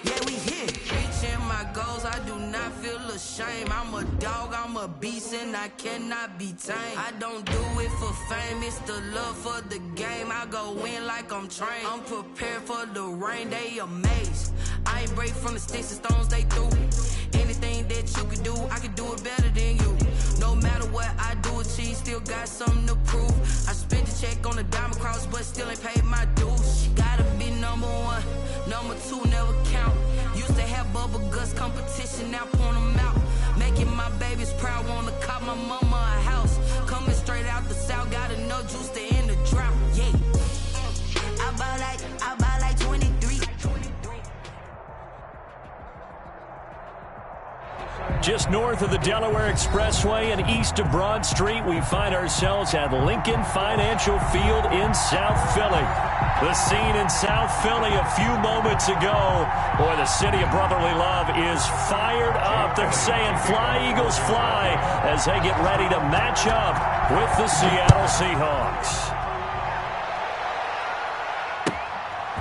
Yeah, we here. Reaching my goals, I do not feel ashamed. I'm a dog, I'm a beast, and I cannot be tamed. I don't do it for fame, it's the love for the game. I go in like I'm trained. I'm prepared for the rain, they amazed. I ain't break from the sticks and stones they threw. Anything that you can do, I can do it better than you. No matter what I do achieve, still got something to prove. I spent the check on the diamond cross, but still ain't paid my dues. Gotta be number one, number two never count. Used to have bubble guts competition, now point them out. Making my babies proud, wanna cop my mama a house. Coming straight out the south, got enough juice to end the drought. Yeah, I buy like 23. Just north of the Delaware Expressway and east of Broad Street, we find ourselves at Lincoln Financial Field in South Philly. The scene in South Philly a few moments ago. Boy, the city of brotherly love is fired up. They're saying, "Fly, Eagles, fly," as they get ready to match up with the Seattle Seahawks.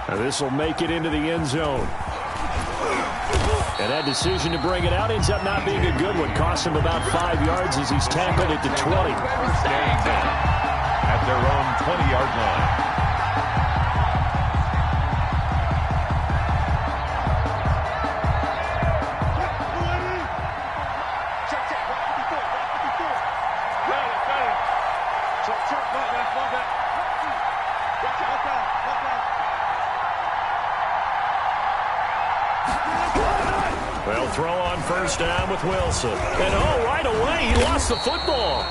Now this will make it into the end zone. And that decision to bring it out ends up not being a good one. Cost him about 5 yards as he's tackled at the 20. At their own 20-yard line. Well, throw on first down with Wilson. And right away, he lost the football.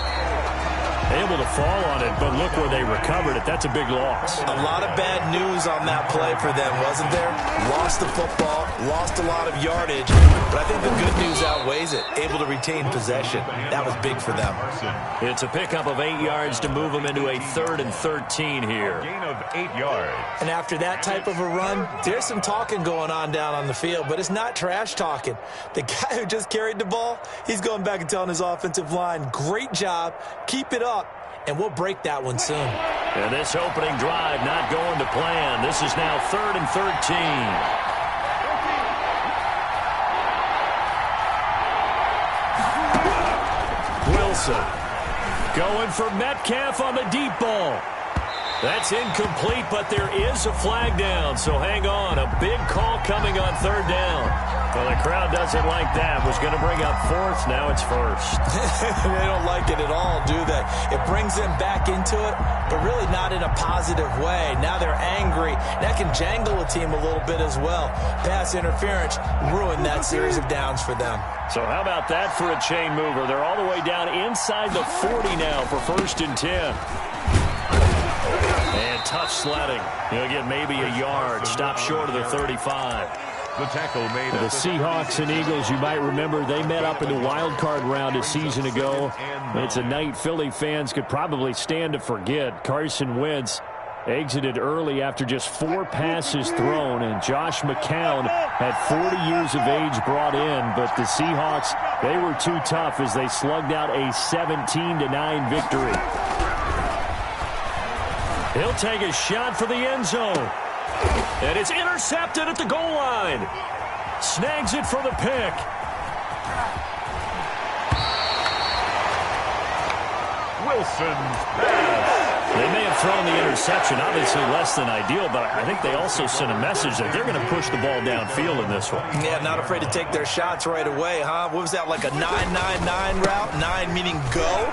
Able to fall on it, but look where they recovered it. That's a big loss. A lot of bad news on that play for them, wasn't there? Lost the football, lost a lot of yardage, but I think the good news outweighs it. Able to retain possession. That was big for them. It's a pickup of 8 yards to move them into a 3rd and 13 here. Gain of 8 yards. And after that type of a run, there's some talking going on down on the field, but it's not trash talking. The guy who just carried the ball, he's going back and telling his offensive line, great job, keep it up, and we'll break that one soon. And this opening drive not going to plan. This is now 3rd and 13. Wilson going for Metcalf on the deep ball. That's incomplete, but there is a flag down, so hang on. A big call coming on 3rd down. Well, the crowd doesn't like that. Was going to bring up 4th. Now it's 1st. They don't like it at all, do they? It brings them back into it, but really not in a positive way. Now they're angry. That can jangle a team a little bit as well. Pass interference ruined that series of downs for them. So how about that for a chain mover? They're all the way down inside the 40 now for 1st and 10. And tough sledding. He'll get maybe a yard. Stop short of the 35. The tackle made. The Seahawks and Eagles, you might remember, they met up in the wild card round a season ago. It's a night Philly fans could probably stand to forget. Carson Wentz exited early after just 4 passes thrown, and Josh McCown had 40 years of age brought in, but the Seahawks, they were too tough as they slugged out a 17-9 victory. He'll take a shot for the end zone. And it's intercepted at the goal line. Snags it for the pick. Wilson's pass. They may have thrown the interception, obviously less than ideal, but I think they also sent a message that they're going to push the ball downfield in this one. Yeah, not afraid to take their shots right away, huh? What was that, like a 9-9-9 route? 9 meaning go?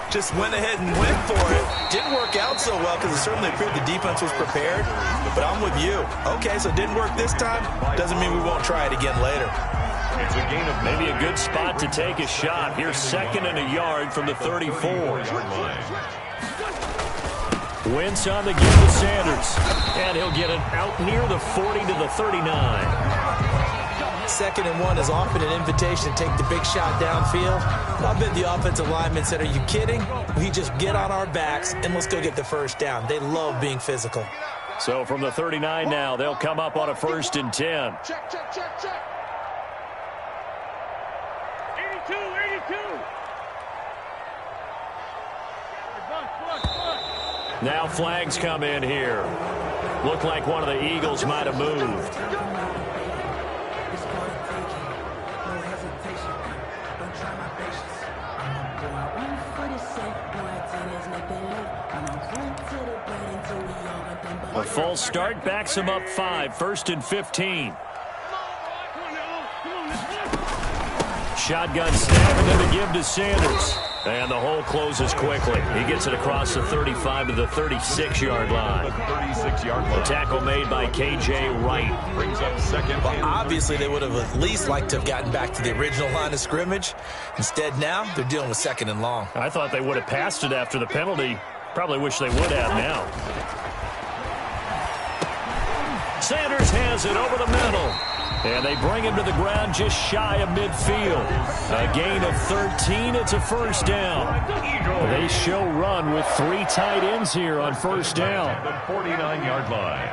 Just went ahead and went for it. Didn't work out so well because it certainly appeared the defense was prepared. But I'm with you. Okay, so it didn't work this time. Doesn't mean we won't try it again later. It's a gain of maybe a good spot to take a shot. Here's 2nd and a yard from the 34. Wentz on the give to Sanders. And he'll get it out near the 40 to the 39. 2nd and 1 is often an invitation to take the big shot downfield. I bet the offensive lineman said, "Are you kidding? We just get on our backs and let's go get the 1st down." They love being physical. So from the 39 now, they'll come up on a 1st and 10. Check. 82. Now flags come in here. Looked like one of the Eagles might have moved. A false start backs him up 5, 1st and 15. Shotgun snap and then the give to Sanders. And the hole closes quickly. He gets it across the 35 to the 36-yard line. 36-yard line. The tackle made by K.J. Wright. Brings up second. Well, obviously, they would have at least liked to have gotten back to the original line of scrimmage. Instead, now they're dealing with 2nd and long. I thought they would have passed it after the penalty. Probably wish they would have now. Sanders has it over the middle. And they bring him to the ground just shy of midfield. A gain of 13. It's a 1st down. They show run with 3 tight ends here on 1st down. The 49-yard line.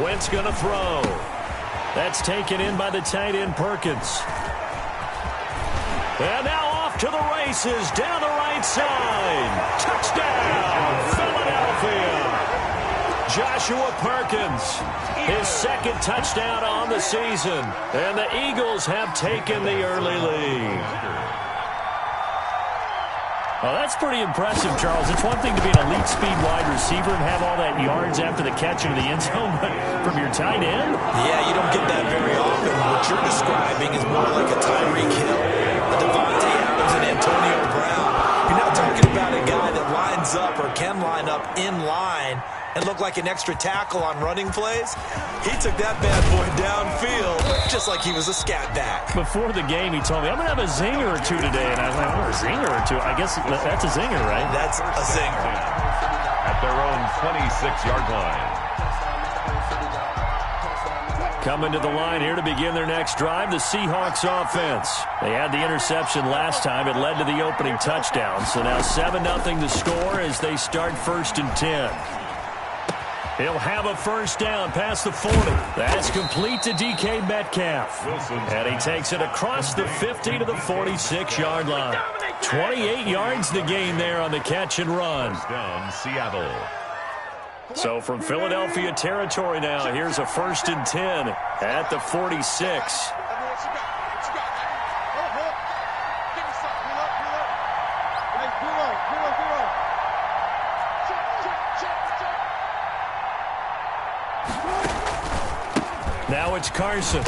Wentz going to throw. That's taken in by the tight end Perkins. And now off to the races down the right side. Touchdown, Philadelphia. Joshua Perkins, his 2nd touchdown on the season. And the Eagles have taken the early lead. Oh, that's pretty impressive, Charles. It's one thing to be an elite speed wide receiver and have all that yards after the catch into the end zone, but from your tight end? Yeah, you don't get that very often. What you're describing is more like a Tyreek Hill, a Devontae Adams, and Antonio Brown. You're not talking about a guy that lines up or can line up in line and look like an extra tackle on running plays. He took that bad boy downfield just like he was a scat back. Before the game, he told me, I'm going to have a zinger or two today. And I was like, oh, a zinger or two? I guess that's a zinger, right? That's a zinger. At their own 26-yard line. Coming to the line here to begin their next drive, the Seahawks offense. They had the interception last time. It led to the opening touchdown. So now 7-0 the score as they start 1st and 10. He'll have a 1st down past the 40. That's complete to DK Metcalf. And he takes it across the 50 to the 46-yard line. 28 yards the gain there on the catch and run. Down Seattle. So from Philadelphia territory now, here's a 1st and 10 at the 46. Now it's Carson.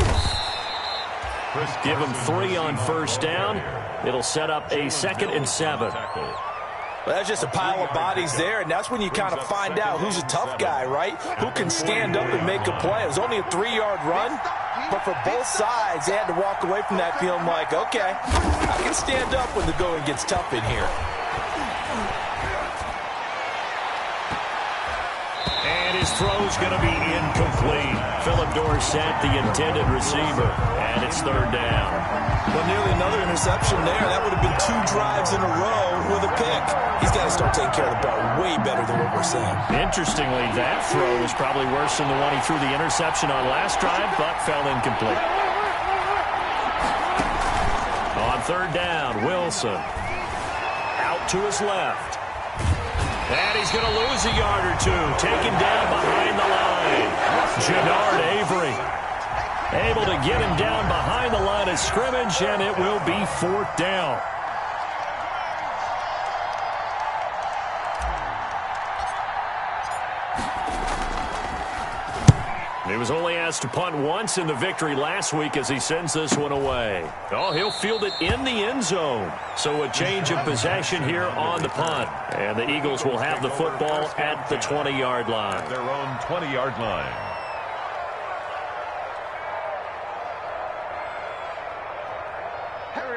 Give him 3 on 1st down. It'll set up a 2nd and 7. Well, that's just a pile of bodies there, and that's when you kind of find out who's a tough guy, right? Who can stand up and make a play. It was only a 3-yard run, but for both sides, they had to walk away from that feeling like, okay, I can stand up when the going gets tough in here. And his throw's going to be incomplete. Philip Dorsett, the intended receiver, and it's 3rd down. Well, nearly another interception there. That would have been 2 drives in a row with a pick. He's got to start taking care of the ball way better than what we're seeing. Interestingly, that throw was probably worse than the one he threw the interception on last drive, but fell incomplete. On 3rd down, Wilson. Out to his left. And he's going to lose a yard or 2. Taken down behind the line. Jannard Avery able to get him down behind the line of scrimmage, and it will be 4th down. He was only asked to punt once in the victory last week as he sends this one away. Oh, he'll field it in the end zone. So a change of possession here on the punt. And the Eagles will have the football at the 20-yard line. Their own 20-yard line.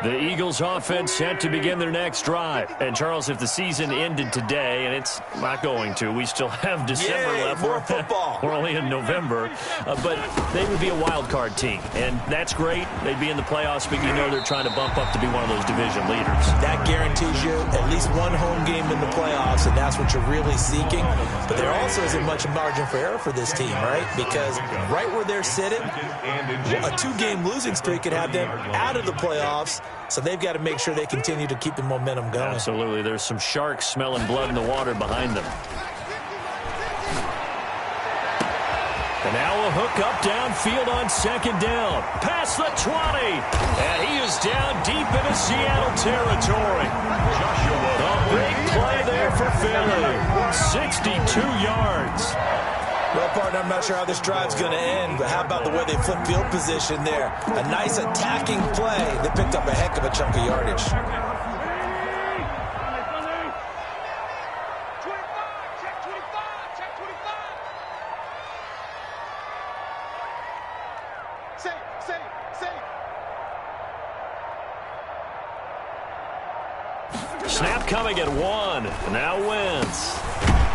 The Eagles offense set to begin their next drive. And, Charles, if the season ended today, and it's not going to, we still have December left. More football. We're only in November. But they would be a wild card team. And that's great. They'd be in the playoffs, but you know they're trying to bump up to be one of those division leaders. That guarantees you at least one home game in the playoffs, and that's what you're really seeking. But there also isn't much margin for error for this team, right? Because right where they're sitting, a 2-game losing streak could have them out of the playoffs. So they've got to make sure they continue to keep the momentum going. Absolutely. There's some sharks smelling blood in the water behind them. And now a hook up downfield on 2nd down. Past the 20. And he is down deep into Seattle territory. A big play there for Philly. 62 yards. Well, partner, I'm not sure how this drive's going to end, but how about the way they flip field position there? A nice attacking play. They picked up a heck of a chunk of yardage. Snap coming at 1. Now Wentz.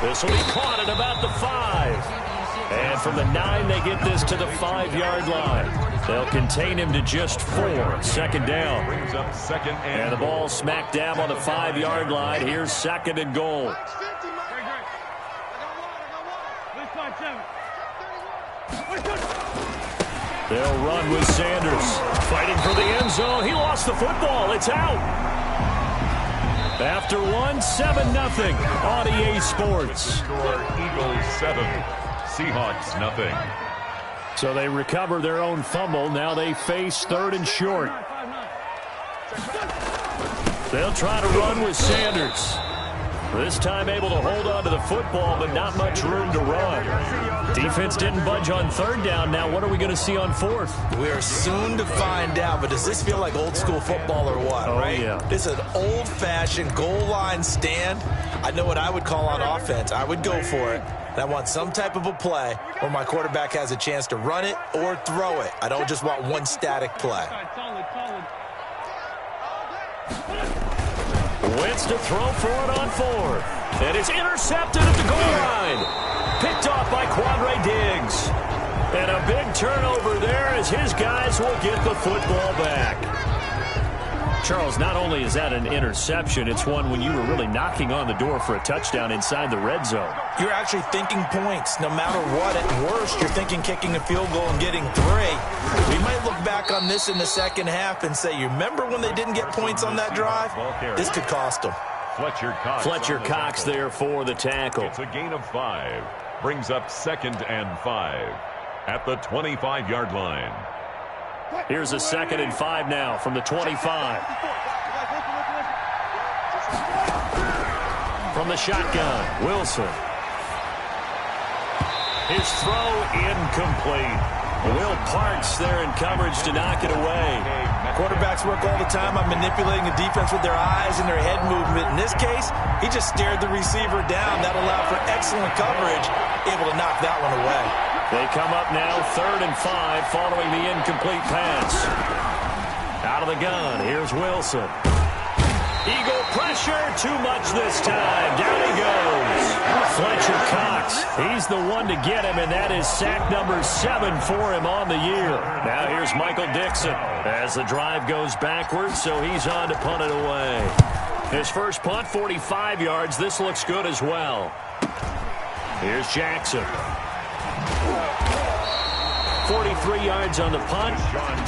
This will be caught at about the 5. And from the 9, they get this to the 5-yard line. They'll contain him to just 4. Second down. Brings up second And the ball smack dab on the 5-yard line. Here's second and goal. They'll run with Sanders. Fighting for the end zone. He lost the football. It's out. After 1, 7-0 on EA Sports. score, Eagles 7, Seahawks nothing. So they recover their own fumble. Now they face 3rd and short. They'll try to run with Sanders. This time able to hold on to the football, but not much room to run. Defense didn't budge on 3rd down. Now what are we going to see on 4th? We're soon to find out, but does this feel like old school football or what, right? Yeah. This is an old-fashioned goal line stand. I know what I would call on offense. I would go for it. And I want some type of a play where my quarterback has a chance to run it or throw it. I don't just want one static play. Wentz to throw for it on 4th. And it's intercepted at the goal line. Picked off by Quandre Diggs. And a big turnover there as his guys will get the football back. Charles, not only is that an interception, it's one when you were really knocking on the door for a touchdown inside the red zone. You're actually thinking points. No matter what, at worst, you're thinking kicking a field goal and getting 3. We might look back on this in the second half and say, you remember when they didn't get points on that drive? This could cost them. Fletcher Cox there for the tackle. It's a gain of 5. Brings up 2nd and 5 at the 25-yard line. Here's a 2nd and 5 now from the 25. From the shotgun, Wilson. His throw incomplete. Will Parks there in coverage to knock it away. Quarterbacks work all the time on manipulating the defense with their eyes and their head movement. In this case, he just stared the receiver down. That allowed for excellent coverage, able to knock that one away. They come up now 3rd and 5 following the incomplete pass. Out of the gun, here's Wilson. Eagle pressure, too much this time. Down he goes. Fletcher Cox, he's the one to get him, and that is sack number 7 for him on the year. Now here's Michael Dixon as the drive goes backwards, so he's on to punt it away. His first punt, 45 yards. This looks good as well. Here's Jackson. 43 yards on the punt,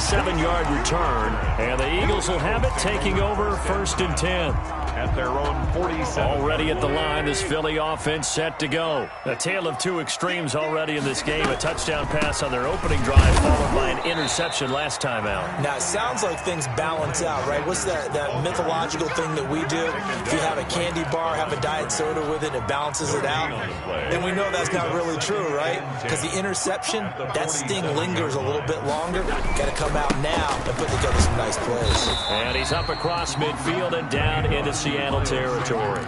7-yard return, and the Eagles will have it, taking over 1st and 10. At their own 47. Already at the line, this Philly offense set to go. A tale of two extremes already in this game. A touchdown pass on their opening drive, followed by an interception last time out. Now, it sounds like things balance out, right? What's that mythological thing that we do? If you have a candy bar, have a diet soda with it, it balances it out. And we know that's not really true, right? Because the interception, that sting lingers a little bit longer. Got to come out now and put together some nice plays. And he's up across midfield and down into Seattle territory.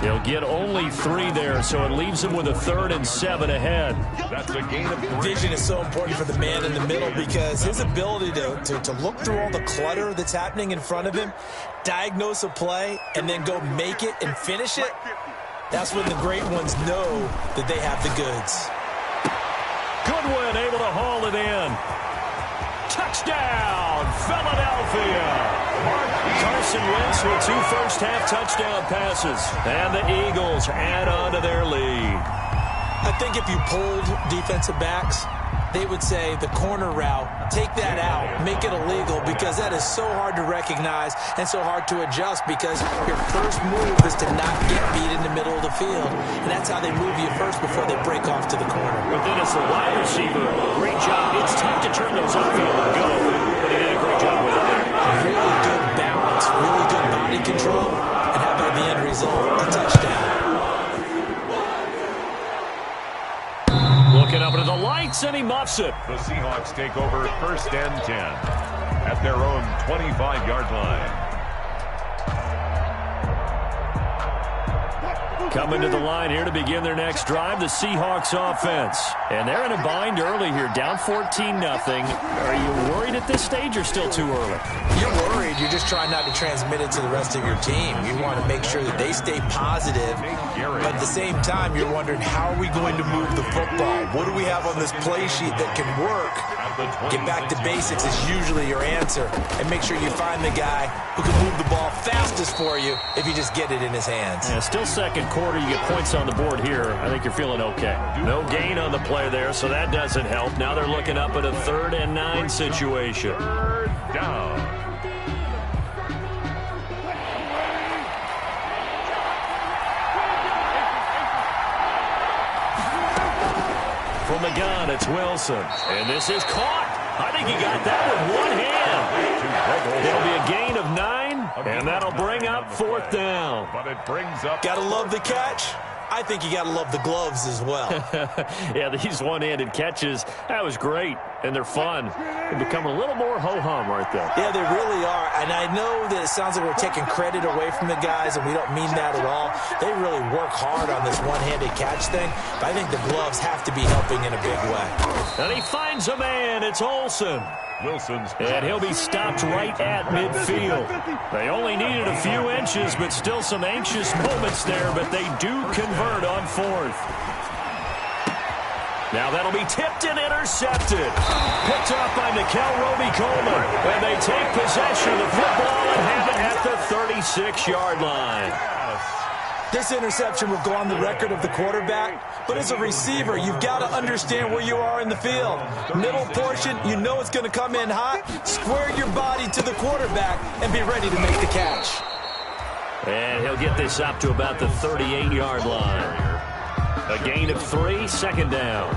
He'll get only 3 there, so it leaves him with a 3rd and 7 ahead. That's a gain of 3. Vision is so important for the man in the middle because his ability to look through all the clutter that's happening in front of him, diagnose a play, and then go make it and finish it, that's when the great ones know that they have the goods. Goodwin able to haul it in. Touchdown, Philadelphia. Carson Wentz with 2 first-half touchdown passes. And the Eagles add on to their lead. I think if you polled defensive backs, they would say the corner route, take that out, make it illegal, because that is so hard to recognize and so hard to adjust because your first move is to not get beat in the middle of the field. And that's how they move you first before they break off to the corner. But then as the wide receiver, great job. It's tough to turn those upfield and go, but he did a great job with it there. Really good balance, really good body control, and how about the end result? A touchdown. fakes and he muffs it. The Seahawks take over 1st and 10 at their own 25-yard line. Coming to the line here to begin their next drive, the Seahawks offense. And they're in a bind early here, down 14-0. Are you worried at this stage or still too early? You're worried. You're just trying not to transmit it to the rest of your team. You want to make sure that they stay positive. But at the same time, you're wondering, how are we going to move the football? What do we have on this play sheet that can work? Get back to basics is usually your answer. And make sure you find the guy who can move the ball fastest for you if you just get it in his hands. Yeah, still second quarter. You get points on the board here. I think you're feeling okay. No gain on the play there, so that doesn't help. Now they're looking up at a 3rd and 9 situation. 3rd down. From the gun, it's Wilson. And this is caught. I think he got that with one hand. It'll be a gain of 9, and that'll bring up 4th down. But it brings up... Gotta love the catch. I think you gotta love the gloves as well. Yeah, these one-handed catches, that was great, and they're fun. They become a little more ho-hum right there. Yeah, they really are, and I know that it sounds like we're taking credit away from the guys, and we don't mean that at all. They really work hard on this one-handed catch thing, but I think the gloves have to be helping in a big way. And he finds a man. It's Olsen. Wilson's... And he'll be stopped right at midfield. They only needed a few inches, but still some anxious moments there, but they do convert on 4th. Now that'll be tipped and intercepted. Picked up by Nikel Roby-Coleman. And they take possession of the football and have it at the 36-yard line. This interception will go on the record of the quarterback, but as a receiver, you've got to understand where you are in the field. Middle portion, you know it's going to come in hot. Square your body to the quarterback and be ready to make the catch. And he'll get this up to about the 38-yard line. A gain of 3, 2nd down.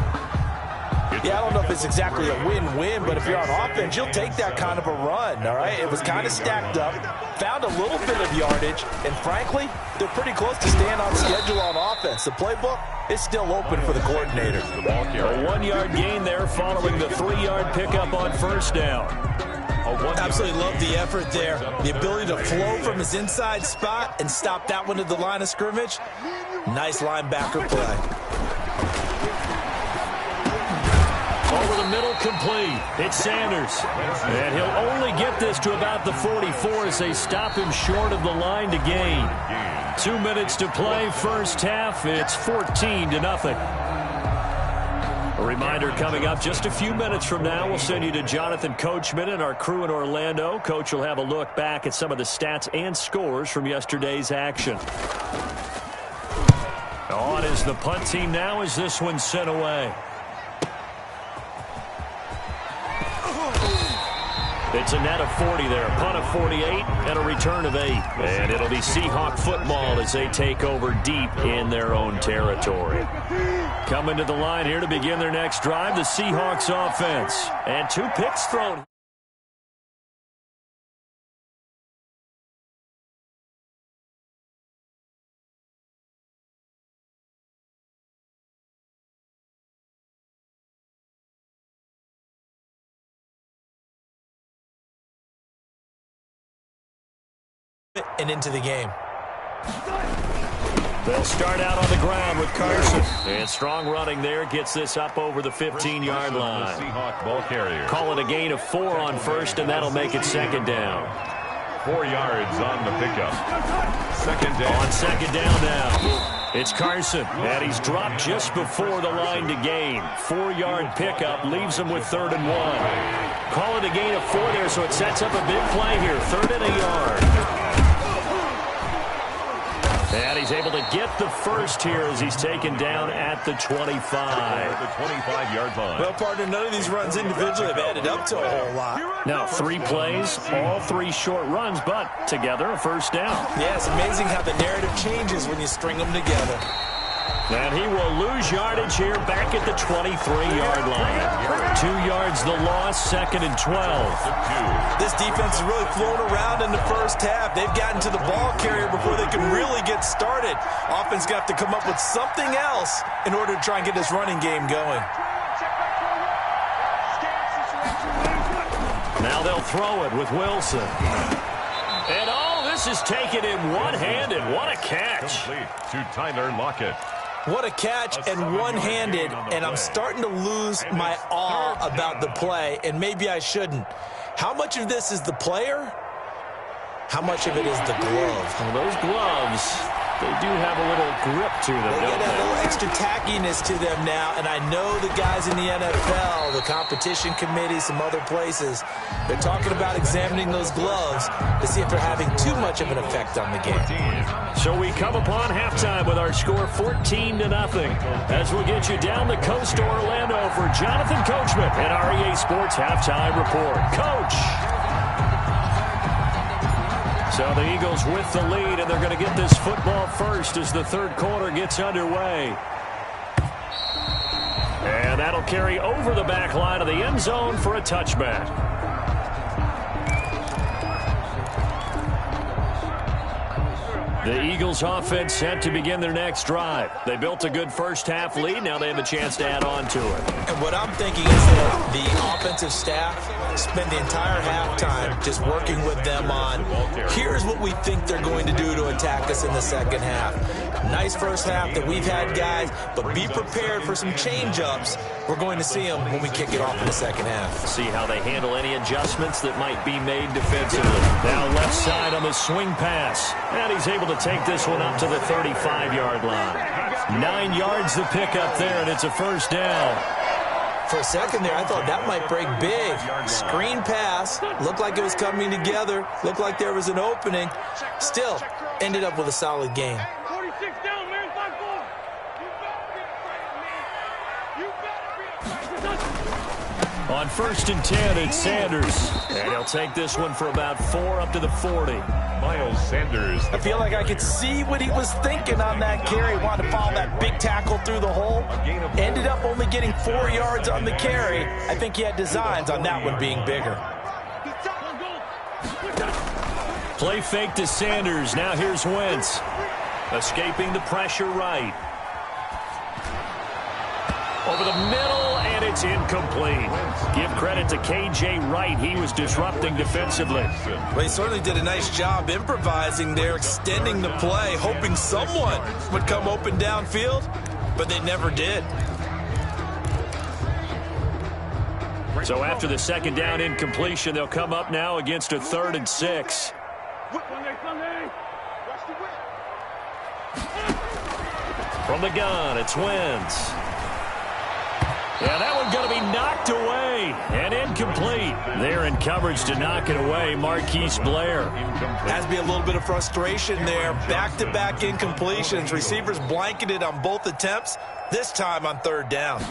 Yeah, I don't know if it's exactly a win-win, but if you're on offense, you'll take that kind of a run, all right? It was kind of stacked up, found a little bit of yardage, and frankly, they're pretty close to staying on schedule on offense. The playbook is still open for the coordinator. A 1-yard gain there following the 3-yard pickup on 1st down. Absolutely love the effort there. The ability to flow from his inside spot and stop that one at the line of scrimmage. Nice linebacker play. Over the middle, complete. It's Sanders. And he'll only get this to about the 44 as they stop him short of the line to gain. 2 minutes to play, 1st half. It's 14-0. A reminder coming up just a few minutes from now, we'll send you to Jonathan Coachman and our crew in Orlando. Coach will have a look back at some of the stats and scores from yesterday's action. On is the punt team now as this one's sent away. It's a net of 40 there, a punt of 48, and a return of 8. And it'll be Seahawk football as they take over deep in their own territory. Coming to the line here to begin their next drive, the Seahawks offense. And 2 picks thrown. And into the game. They'll start out on the ground with Carson. And strong running there gets this up over the 15-yard line. Seahawk ball carrier. Call it a gain of 4 on 1st, and that'll make it 2nd down. 4 yards on the pickup. 2nd down. On 2nd down now. It's Carson, and he's dropped just before the line to gain. 4-yard pickup leaves him with 3rd and 1. Call it a gain of 4 there, so it sets up a big play here. 3rd and a yard. And he's able to get the first here as he's taken down at the 25. The 25-yard line. Well, partner, none of these runs individually have added up to a whole lot. Now, 3 plays, all 3 short runs, but together a 1st down. Yeah, it's amazing how the narrative changes when you string them together. And he will lose yardage here back at the 23-yard line. 2 yards the loss, 2nd and 12. This defense is really flown around in the first half. They've gotten to the ball carrier before they can really get started. Offense got to come up with something else in order to try and get this running game going. Now they'll throw it with Wilson. And this is taken in one-handed. What a catch. Complete to Tyler Lockett. What a catch and one-handed, and I'm starting to lose my awe about the play, and maybe I shouldn't. How much of this is the player? How much of it is the glove? Well, those gloves, they do have a little grip to them, They don't get a they? little extra tackiness to them now, and I know the guys in the NFL, the competition committee, some other places, they're talking about examining those gloves to see if they're having too much of an effect on the game. So we come upon halftime with our score 14-0 as we'll get you down the coast to Orlando for Jonathan Coachman and our EA Sports Halftime Report. Coach! So the Eagles with the lead, and they're going to get this football first as the third quarter gets underway. And that'll carry over the back line of the end zone for a touchback. The Eagles offense set to begin their next drive. They built a good first-half lead. Now they have a chance to add on to it. And what I'm thinking is that the offensive staff spend the entire halftime just working with them on, here's what we think they're going to do to attack us in the second half. Nice first half that we've had, guys, but be prepared for some change-ups. We're going to see them when we kick it off in the second half. See how they handle any adjustments that might be made defensively. Now left side on the swing pass. And he's able to take this one up to the 35-yard line. 9 yards to pick up there, and it's a first down. For a second there, I thought that might break big. Screen pass. Looked like it was coming together. Looked like there was an opening. Still, ended up with a solid game. 46 down, man. 5-4. On 1st and 10, it's Sanders. And he'll take this one for about 4 up to the 40. Miles Sanders. I feel like I could see what he was thinking on that carry. Wanted to follow that big tackle through the hole. Ended up only getting 4 yards on the carry. I think he had designs on that one being bigger. Play fake to Sanders. Now here's Wentz. Escaping the pressure right. Over the middle, and it's incomplete. Give credit to K.J. Wright. He was disrupting defensively. Well, he certainly did a nice job improvising there, extending the play, hoping someone would come open downfield, but they never did. So after the second down incompletion, they'll come up now against a 3rd and 6. From the gun, it's Wentz. Yeah, that one's going to be knocked away and incomplete. They're in coverage to knock it away, Marquise Blair. Has to be a little bit of frustration there. Back-to-back incompletions. Receivers blanketed on both attempts, this time on 3rd down.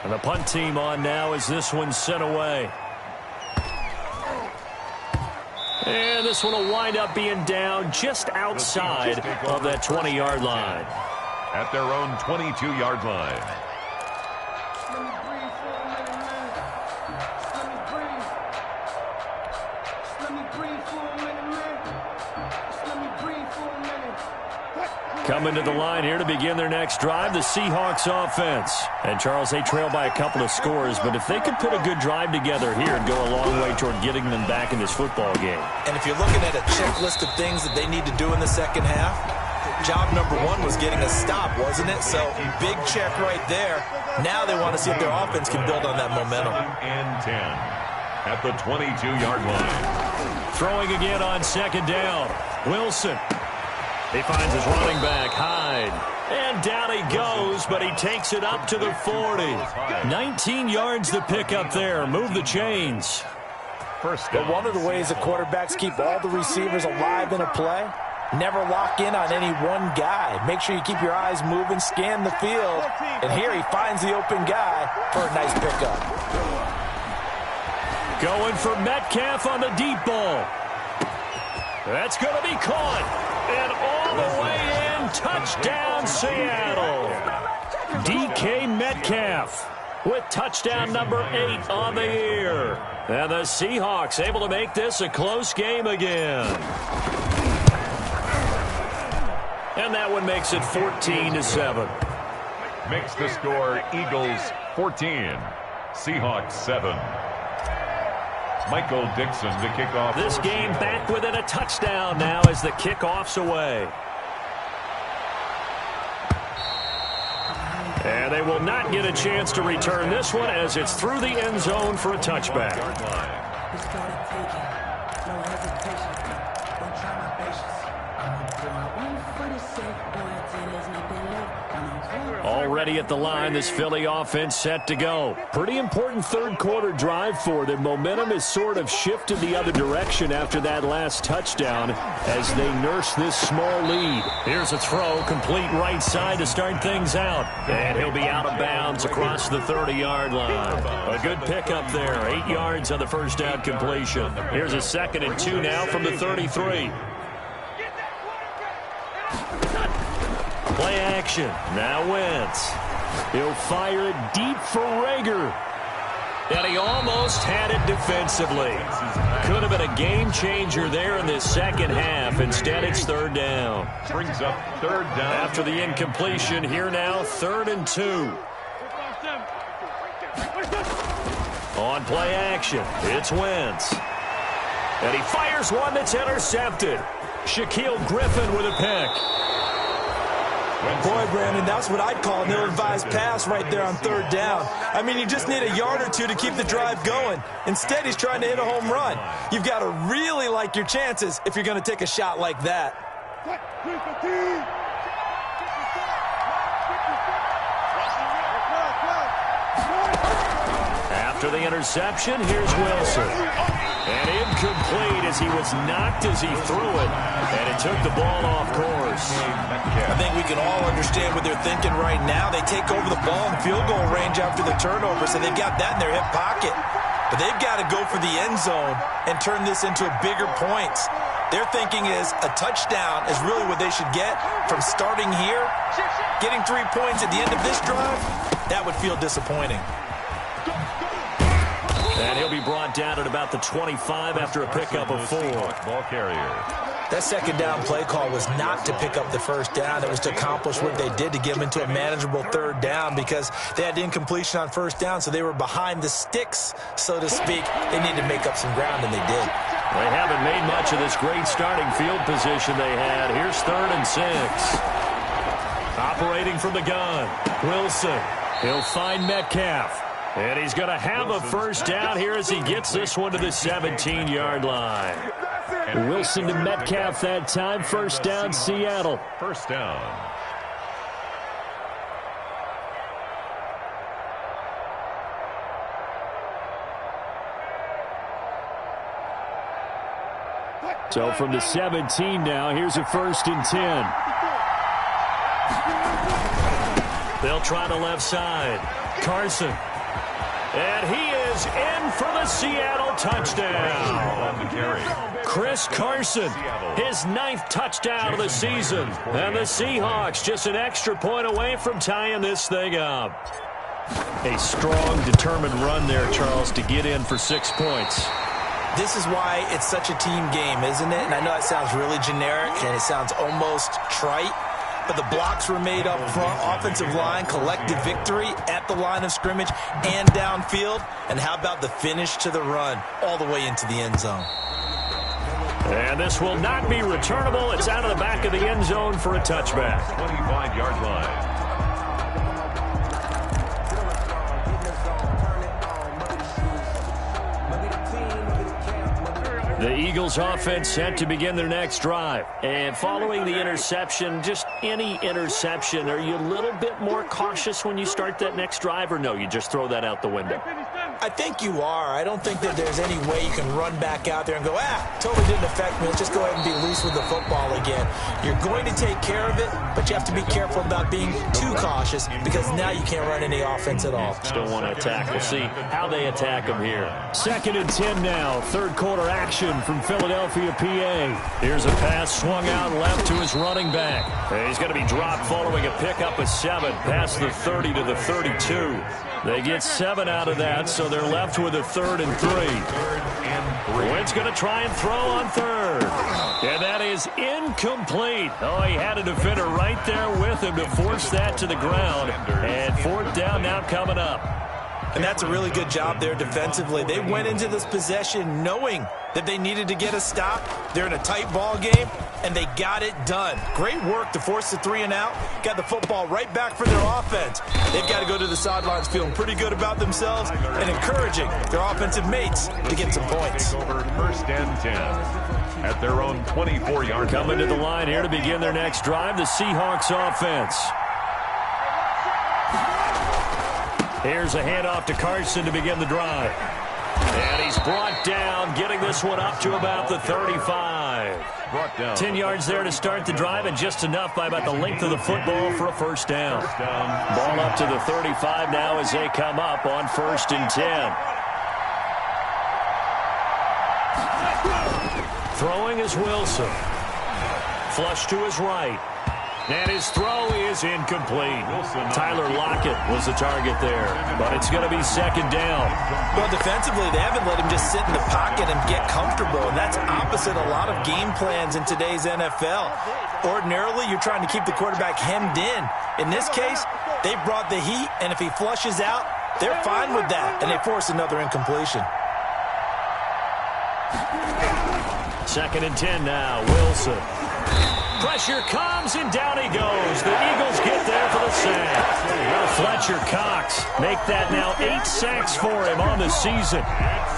And the punt team on now as this one's sent away. And this one will wind up being down just outside of that 20-yard line. At their own 22-yard line. Coming to the line here to begin their next drive, the Seahawks offense. And, Charles, they trail by a couple of scores, but if they could put a good drive together here and go a long way toward getting them back in this football game. And if you're looking at a checklist of things that they need to do in the second half, job number 1 was getting a stop, wasn't it? So, big check right there. Now they want to see if their offense can build on that momentum. And 10 at the 22-yard line. Throwing again on second down. Wilson. He finds his running back, Hyde. And down he goes, but he takes it up to the 40. 19 yards to pick up there. Move the chains. First down. But one of the ways the quarterbacks keep all the receivers alive in a play, never lock in on any one guy. Make sure you keep your eyes moving, scan the field. And here he finds the open guy for a nice pickup. Going for Metcalf on the deep ball. That's going to be caught. And all the way in, touchdown Seattle. DK Metcalf with touchdown number 8 on the year. And the Seahawks able to make this a close game again. And that one makes it 14-7. Makes the score Eagles 14, Seahawks 7. Michael Dixon to kick off. This game back within a touchdown now as the kickoff's away. And they will not get a chance to return this one as it's through the end zone for a touchback. Already at the line, this Philly offense set to go. Pretty important third quarter drive for them. Momentum has sort of shifted the other direction after that last touchdown as they nurse this small lead. Here's a throw, complete right side to start things out. And he'll be out of bounds across the 30-yard line. A good pickup there, 8 yards on the first down completion. Here's a 2nd and 2 now from the 33. Play action. Now Wentz. He'll fire it deep for Rager. And he almost had it defensively. Could have been a game changer there in this second half. Instead, it's 3rd down. Brings up 3rd down. After the incompletion, here now, 3rd and 2. On play action, it's Wentz. And he fires one that's intercepted. Shaquille Griffin with a pick. Boy, Brandon, that's what I'd call an ill-advised pass right there on 3rd down. I mean, you just need a yard or two to keep the drive going. Instead, he's trying to hit a home run. You've got to really like your chances if you're going to take a shot like that. After the interception, here's Wilson. And incomplete as he was knocked as he threw it. And it took the ball off course. I think we can all understand what they're thinking right now. They take over the ball in field goal range after the turnover, so they've got that in their hip pocket. But they've got to go for the end zone and turn this into bigger points. Their thinking is a touchdown is really what they should get from starting here. Getting 3 points at the end of this drive, that would feel disappointing. And he'll be brought down at about the 25 after a pickup of 4. Ball carrier. That 2nd down play call was not to pick up the 1st down. It was to accomplish what they did to get them into a manageable 3rd down because they had incompletion on 1st down, so they were behind the sticks, so to speak. They needed to make up some ground, and they did. They haven't made much of this great starting field position they had. Here's 3rd and 6. Operating from the gun, Wilson. He'll find Metcalf. And he's going to have a 1st down here as he gets this one to the 17-yard line. Wilson to Metcalf that time. 1st down, Seattle. 1st down. So from the 17 now, here's a 1st and 10. They'll try the left side. Carson. And he is in for the Seattle touchdown. Chris Carson, his 9th touchdown of the season. And the Seahawks just an extra point away from tying this thing up. A strong, determined run there, Charles, to get in for 6 points. This is why it's such a team game, isn't it? And I know it sounds really generic and it sounds almost trite. But the blocks were made up front, offensive line, collective victory at the line of scrimmage and downfield. And how about the finish to the run all the way into the end zone? And this will not be returnable. It's out of the back of the end zone for a touchback. 25-yard line. The Eagles offense set to begin their next drive. And following the interception, just any interception, are you a little bit more cautious when you start that next drive, or no, you just throw that out the window? I think you are. I don't think that there's any way you can run back out there and go, totally didn't affect me. Let's just go ahead and be loose with the football again. You're going to take care of it, but you have to be careful about being too cautious because now you can't run any offense at all. Still want to attack. We'll see how they attack them here. 2nd and 10 now. 3rd quarter action from Philadelphia, PA. Here's a pass swung out left to his running back. He's going to be dropped following a pickup of 7 past the 30 to the 32. They get 7 out of that, so they're left with a 3rd and 3. Wentz going to try and throw on 3rd. And that is incomplete. Oh, he had a defender right there with him to force that to the ground. And 4th down now coming up. And that's a really good job there defensively. They went into this possession knowing that they needed to get a stop. They're in a tight ball game, and they got it done. Great work to force the 3 and out. Got the football right back for their offense. They've got to go to the sidelines feeling pretty good about themselves and encouraging their offensive mates to get some points. Over 1st and 10 at their own 24-yard line. Coming to the line here to begin their next drive, the Seahawks offense. Here's a handoff to Carson to begin the drive. And he's brought down, getting this one up to about the 35. 10 yards there to start the drive, and just enough by about the length of the football for a first down. Ball up to the 35 now as they come up on 1st and 10. Throwing is Wilson. Flush to his right. And his throw is incomplete. Tyler Lockett was the target there, but it's going to be 2nd down. Well, defensively, they haven't let him just sit in the pocket and get comfortable, and that's opposite a lot of game plans in today's NFL. Ordinarily, you're trying to keep the quarterback hemmed in. In this case, they brought the heat, and if he flushes out, they're fine with that, and they force another incompletion. 2nd and 10 now, Wilson. Pressure comes, and down he goes. The Eagles get there for the sack. Fletcher Cox make that now 8 sacks for him on the season.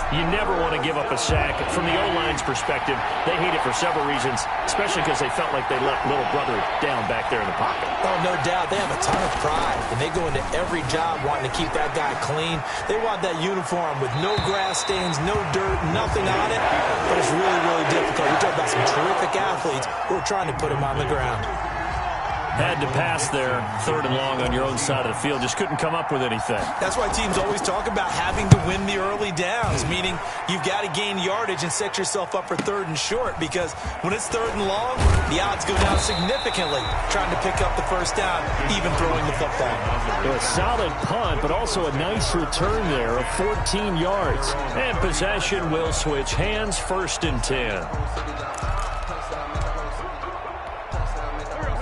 You never want to give up a sack. From the O-line's perspective, they hate it for several reasons, especially because they felt like they let little brother down back there in the pocket. Oh, no doubt. They have a ton of pride, and they go into every job wanting to keep that guy clean. They want that uniform with no grass stains, no dirt, nothing on it. But it's really, really difficult. You're talking about some terrific athletes who are trying to put him on the ground. Had to pass there, 3rd and long on your own side of the field. Just couldn't come up with anything. That's why teams always talk about having to win the early downs, meaning you've got to gain yardage and set yourself up for 3rd and short, because when it's 3rd and long, the odds go down significantly trying to pick up the first down, even throwing the football. A solid punt, but also a nice return there of 14 yards. And possession will switch hands, 1st and 10.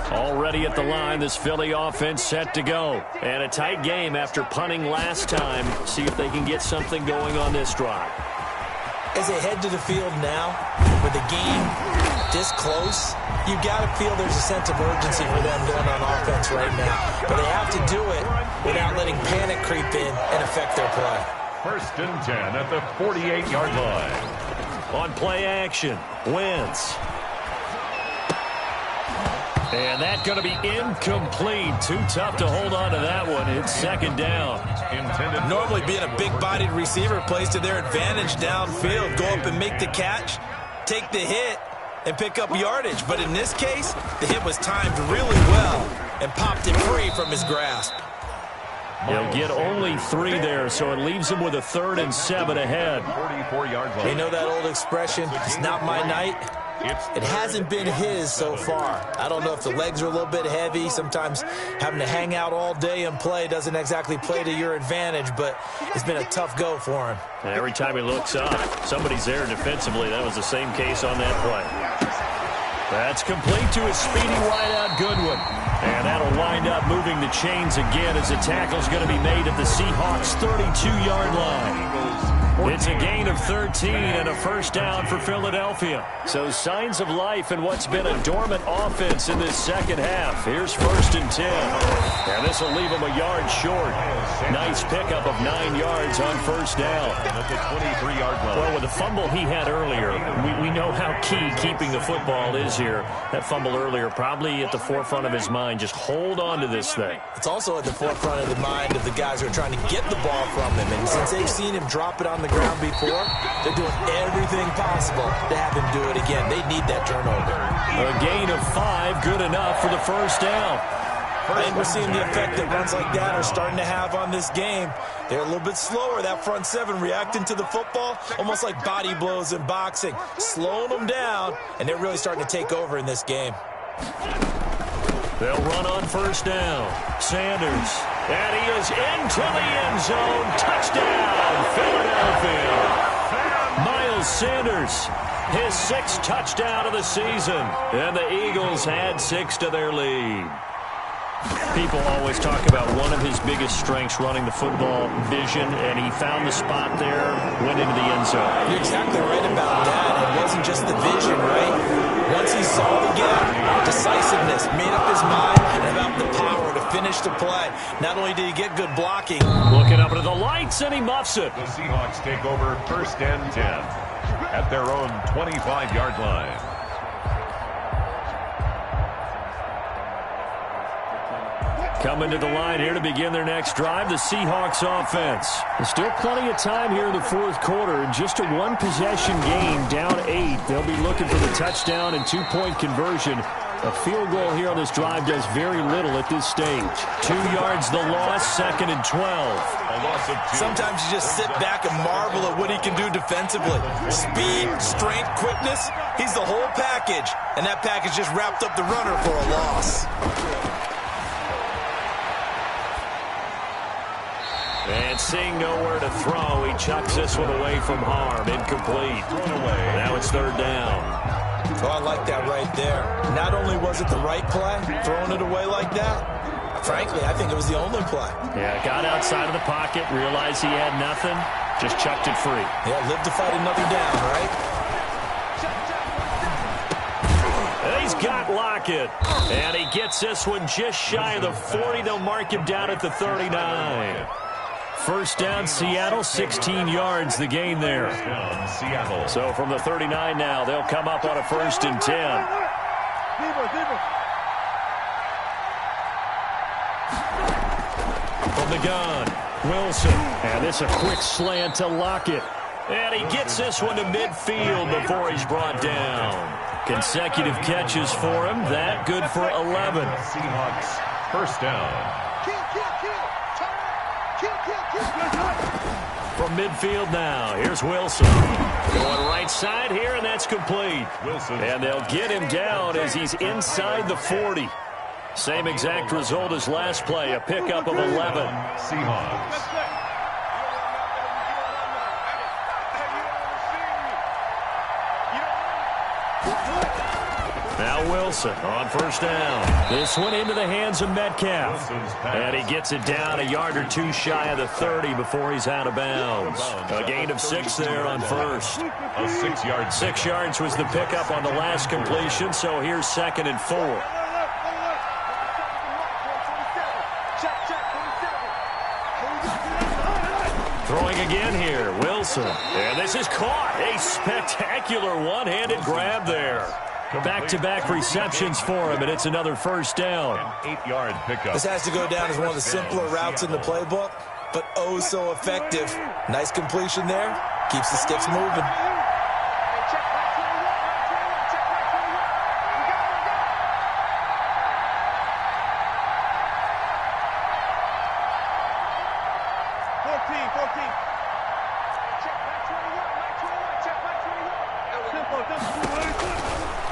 Already at the line, this Philly offense set to go. And a tight game after punting last time. See if they can get something going on this drive. As they head to the field now, with the game this close, you've got to feel there's a sense of urgency for them going on offense right now. But they have to do it without letting panic creep in and affect their play. 1st and 10 at the 48-yard line. On play action, Wentz. And that's going to be incomplete. Too tough to hold on to that one. It's 2nd down. Normally being a big-bodied receiver plays to their advantage downfield. Go up and make the catch, take the hit, and pick up yardage. But in this case, the hit was timed really well and popped it free from his grasp. He'll get only 3 there, so it leaves him with a 3rd and 7 ahead. 44-yard line. You know that old expression, it's not my night? It hasn't been his so far. I don't know if the legs are a little bit heavy. Sometimes having to hang out all day and play doesn't exactly play to your advantage, but it's been a tough go for him. Every time he looks up, somebody's there defensively. That was the same case on that play. That's complete to his speedy wideout Goodwin. And that'll wind up moving the chains again as the tackle's going to be made at the Seahawks' 32-yard line. It's a gain of 13 and a first down for Philadelphia. So signs of life in what's been a dormant offense in this second half. Here's 1st and 10. And this will leave him a yard short. Nice pickup of 9 yards on first down. Well, with the fumble he had earlier, we know how key keeping the football is here. That fumble earlier probably at the forefront of his mind. Just hold on to this thing. It's also at the forefront of the mind of the guys who are trying to get the ball from him. And since they've seen him drop it on the ground before, they're doing everything possible to have him do it again. They need that turnover. A gain of 5, good enough for the first down. And we're seeing the effect that runs like that are starting to have on this game. They're a little bit slower, that front 7, reacting to the football, almost like body blows in boxing, slowing them down, and they're really starting to take over in this game. They'll run on first down. Sanders. And he is into the end zone. Touchdown, Philadelphia. Miles Sanders, his 6th touchdown of the season. And the Eagles add 6 to their lead. People always talk about one of his biggest strengths running the football, vision, and he found the spot there, went into the end zone. You're exactly right about that. It wasn't just the vision, right? Once he saw the gap, decisiveness, made up his mind, and about the power to finish the play. Not only did he get good blocking. Looking up into the lights, and he muffs it. The Seahawks take over 1st and 10 at their own 25-yard line. Coming to the line here to begin their next drive, the Seahawks offense. There's still plenty of time here in the 4th quarter, and just a one-possession game, down 8. They'll be looking for the touchdown and 2-point conversion. A field goal here on this drive does very little at this stage. 2 yards the loss, 2nd and 12. A loss of 2. Sometimes you just sit back and marvel at what he can do defensively. Speed, strength, quickness, he's the whole package. And that package just wrapped up the runner for a loss. And seeing nowhere to throw, he chucks this one away from harm. Incomplete. Now it's 3rd down. Oh, I like that right there. Not only was it the right play, throwing it away like that, frankly, I think it was the only play. Yeah, got outside of the pocket, realized he had nothing, just chucked it free. Yeah, live to fight another down, right? And he's got Lockett. And he gets this one just shy of the 40. They'll mark him down at the 39. 1st down, Seattle, 16 yards the gain there. Seattle. So from the 39 now, they'll come up on a 1st and 10. From the gun, Wilson. And this a quick slant to Lockett. And he gets this one to midfield before he's brought down. Consecutive catches for him. That good for 11. Seahawks, 1st down. From midfield now, here's Wilson. Going right side here, and that's complete. Wilson. And they'll get him down as he's inside the 40. Same exact result as last play, a pickup of 11. Seahawks. Now Wilson on 1st down. This one into the hands of Metcalf. And he gets it down a yard or 2 shy of the 30 before he's out of bounds. A gain of 6 there on 1st. A 6-yard. 6 yards was the pickup on the last completion, so here's 2nd and 4. Throwing again here, Wilson. And this is caught. A spectacular one-handed grab there. Back-to-back receptions for him, and it's another 1st down. An 8-yard pickup. This has to go down as one of the simpler routes in the playbook, but oh so effective. Nice completion there. Keeps the sticks moving.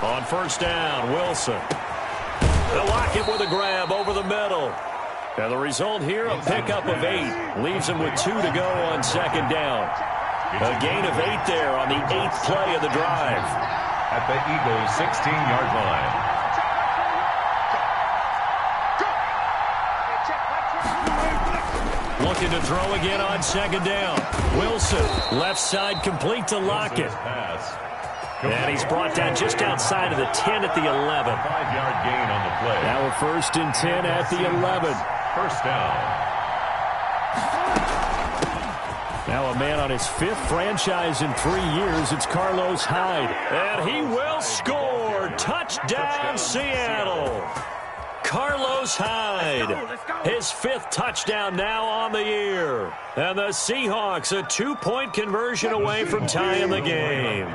On 1st down, Wilson. They'll lock it with a grab over the middle. And the result here, a pickup of 8. Leaves him with 2 to go on 2nd down. A gain of 8 there on the 8th play of the drive. At the Eagles' 16-yard line. Looking to throw again on 2nd down. Wilson, left side complete to Lockett. And he's brought down just outside of the 10 at the 11. 5-yard gain on the play. Now a 1st and 10 at the 11. 1st down. Now a man on his 5th franchise in 3 years. It's Carlos Hyde. And he will score. Touchdown, Seattle. Carlos Hyde, his 5th touchdown now on the year. And the Seahawks a 2-point conversion away from tying the game.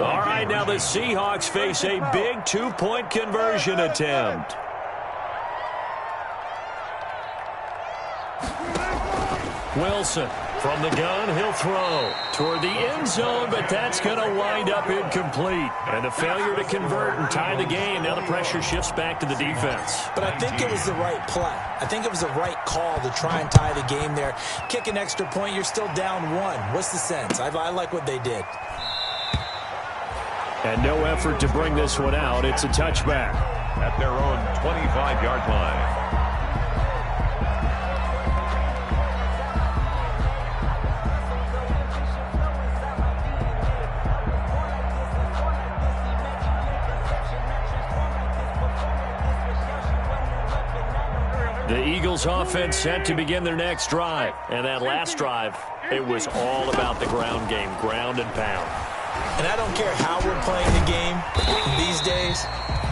All right, now the Seahawks face a big 2-point conversion attempt. Wilson from the gun, he'll throw toward the end zone, but that's going to wind up incomplete. And a failure to convert and tie the game. Now the pressure shifts back to the defense. But I think it was the right play. I think it was the right call to try and tie the game there. Kick an extra point, you're still down 1. What's the sense? I like what they did. And no effort to bring this one out. It's a touchback. At their own 25-yard line. The Eagles offense set to begin their next drive. And that last drive, it was all about the ground game, ground and pound. And I don't care how we're playing the game these days,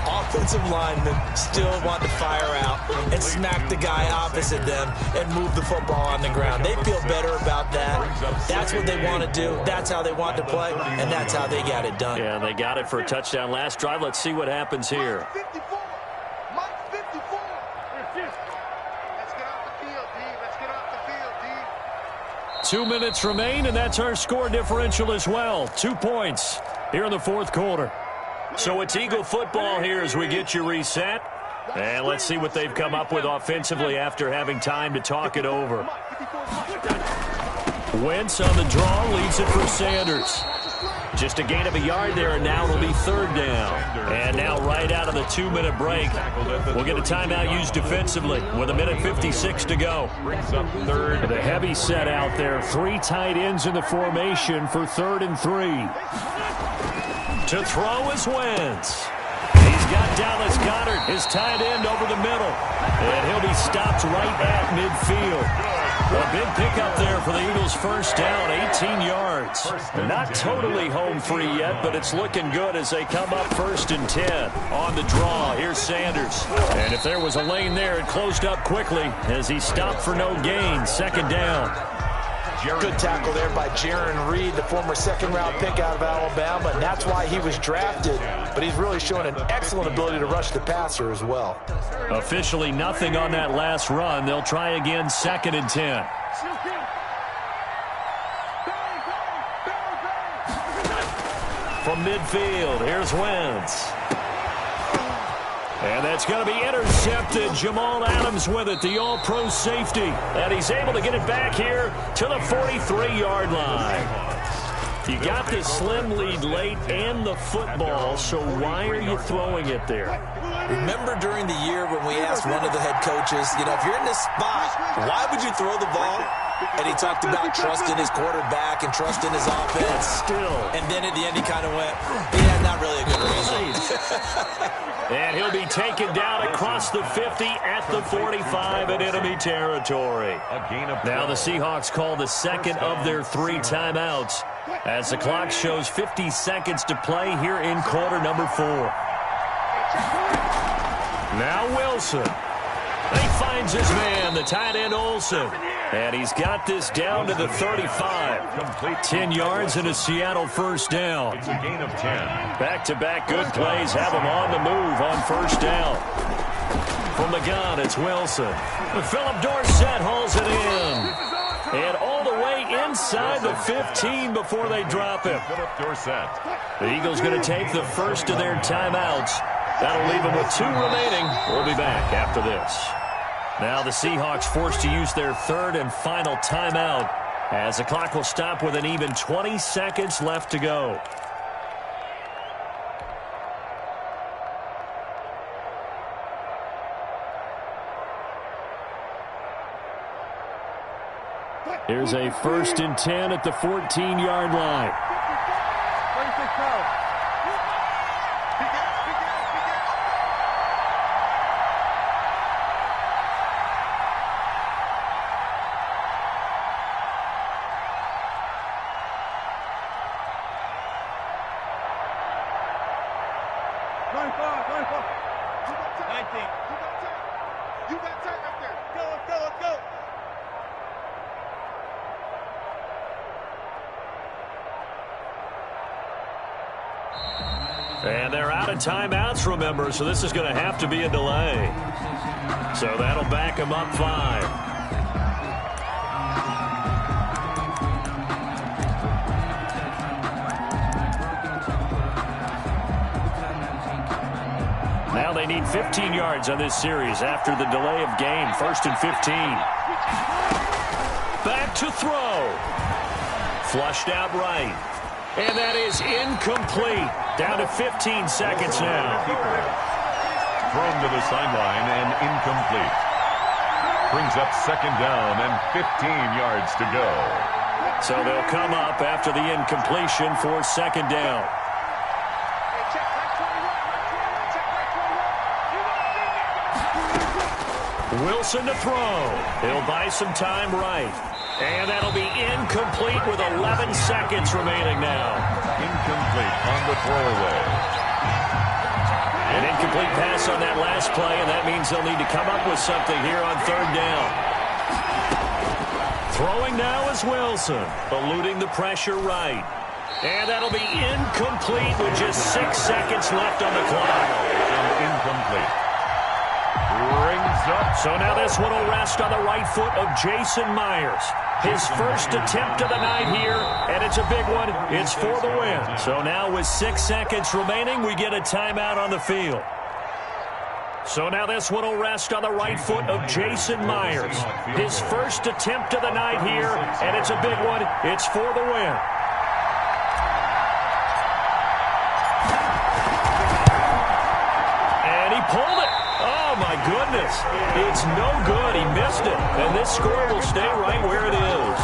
offensive linemen still want to fire out and smack the guy opposite them and move the football on the ground. They feel better about that. That's what they want to do. That's how they want to play, and that's how they got it done. Yeah, they got it for a touchdown last drive. Let's see what happens here. 54. Mike 54. Let's get off the field, D. Let's get off the field, D. 2 minutes remain, and that's our score differential as well. 2 points here in the fourth quarter. So it's Eagle football here as we get you reset. And let's see what they've come up with offensively after having time to talk it over. Wentz on the draw, leads it for Sanders. Just a gain of a yard there, and now it'll be third down. And now right out of the 2-minute break, we'll get a timeout used defensively with 1:56 to go. Third. The heavy set out there. 3 tight ends in the formation for 3rd and 3. To throw is Wentz. He's got Dallas Goedert, his tight end, over the middle. And he'll be stopped right at midfield. A big pickup there for the Eagles' first down, 18 yards. Not totally home free yet, but it's looking good as they come up 1st and 10. On the draw, here's Sanders. And if there was a lane there, it closed up quickly as he stopped for no gain. 2nd down. Good tackle there by Jaron Reed, the former 2nd-round pick out of Alabama, and that's why he was drafted. But he's really shown an excellent ability to rush the passer as well. Officially nothing on that last run. They'll try again, 2nd and 10. From midfield, here's Wentz. And that's going to be intercepted. Jamal Adams with it, the all-pro safety. And he's able to get it back here to the 43-yard line. You got the slim lead late and the football, so why are you throwing it there? Remember during the year when we asked one of the head coaches, if you're in this spot, why would you throw the ball? And he talked about trusting his quarterback and trusting his offense. Still. And then at the end he kind of went, yeah, not really a good reason. And he'll be taken down across the 50 at the 45 in enemy territory. Now the Seahawks call the 2nd of their 3 timeouts as the clock shows 50 seconds to play here in quarter number 4. Now Wilson. He finds his man, the tight end Olsen. And he's got this down to the 35. 10 yards and a Seattle first down. It's a gain of 10. Back-to-back good plays have him on the move on first down. From the gun, it's Wilson. Philip Dorsett hauls it in. And all the way inside the 15 before they drop him. Philip Dorsett. The Eagles going to take the first of their timeouts. That'll leave them with 2 remaining. We'll be back after this. Now the Seahawks forced to use their 3rd and final timeout as the clock will stop with an even 20 seconds left to go. Here's a 1st and 10 at the 14-yard line. 36 And they're out of timeouts, remember, so this is going to have to be a delay. So that'll back them up 5. Now they need 15 yards on this series after the delay of game. 1st and 15. Back to throw. Flushed out right. And that is incomplete. Down to 15 seconds now. Thrown to the sideline and incomplete. Brings up 2nd down and 15 yards to go. So they'll come up after the incompletion for 2nd down. Wilson to throw. He'll buy some time right. And that'll be incomplete with 11 seconds remaining now. Incomplete on the throwaway. An incomplete pass on that last play, and that means they'll need to come up with something here on third down. Throwing now is Wilson, eluding the pressure right. And that'll be incomplete with just 6 seconds left on the clock. Incomplete. Rings up. So now this one will rest on the right foot of Jason Myers. His first attempt of the night here, and it's a big one. It's for the win. So now with 6 seconds remaining, we get a timeout on the field. So now this one will rest on the right foot of Jason Myers. His first attempt of the night here, and it's a big one. It's for the win. And he pulled it. Oh, my goodness. It's no good. He missed it. And this score will stay right where it is.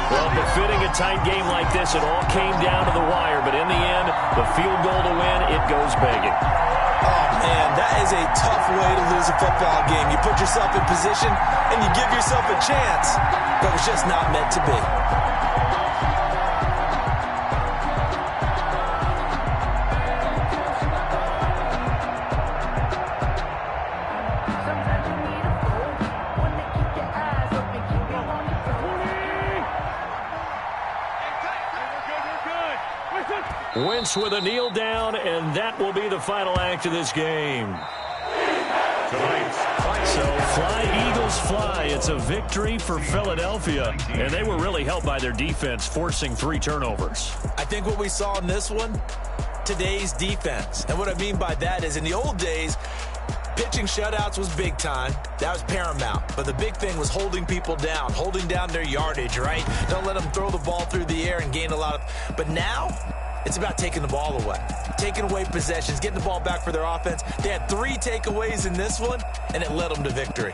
Well, befitting a tight game like this, it all came down to the wire. But in the end, the field goal to win, it goes begging. Oh, man, that is a tough way to lose a football game. You put yourself in position, and you give yourself a chance. But it's just not meant to be. Wentz with a kneel down, and that will be the final act of this game. So fly, Eagles, fly. It's a victory for Philadelphia, and they were really helped by their defense, forcing 3 turnovers. I think what we saw in this one, today's defense. And what I mean by that is in the old days, pitching shutouts was big time. That was paramount. But the big thing was holding people down, holding down their yardage, right? Don't let them throw the ball through the air and gain a lot of... But now, it's about taking the ball away. Taking away possessions, getting the ball back for their offense. They had 3 takeaways in this one, and it led them to victory.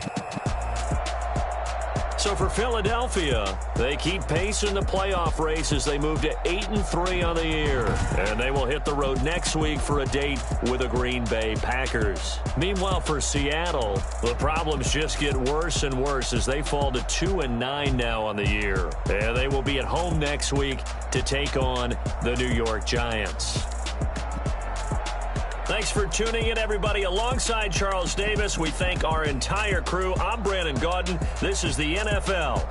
So for Philadelphia, they keep pace in the playoff race as they move to 8-3 on the year. And they will hit the road next week for a date with the Green Bay Packers. Meanwhile, for Seattle, the problems just get worse and worse as they fall to 2-9 now on the year. And they will be at home next week to take on the New York Giants. Thanks for tuning in, everybody. Alongside Charles Davis, we thank our entire crew. I'm Brandon Gaudin. This is the NFL.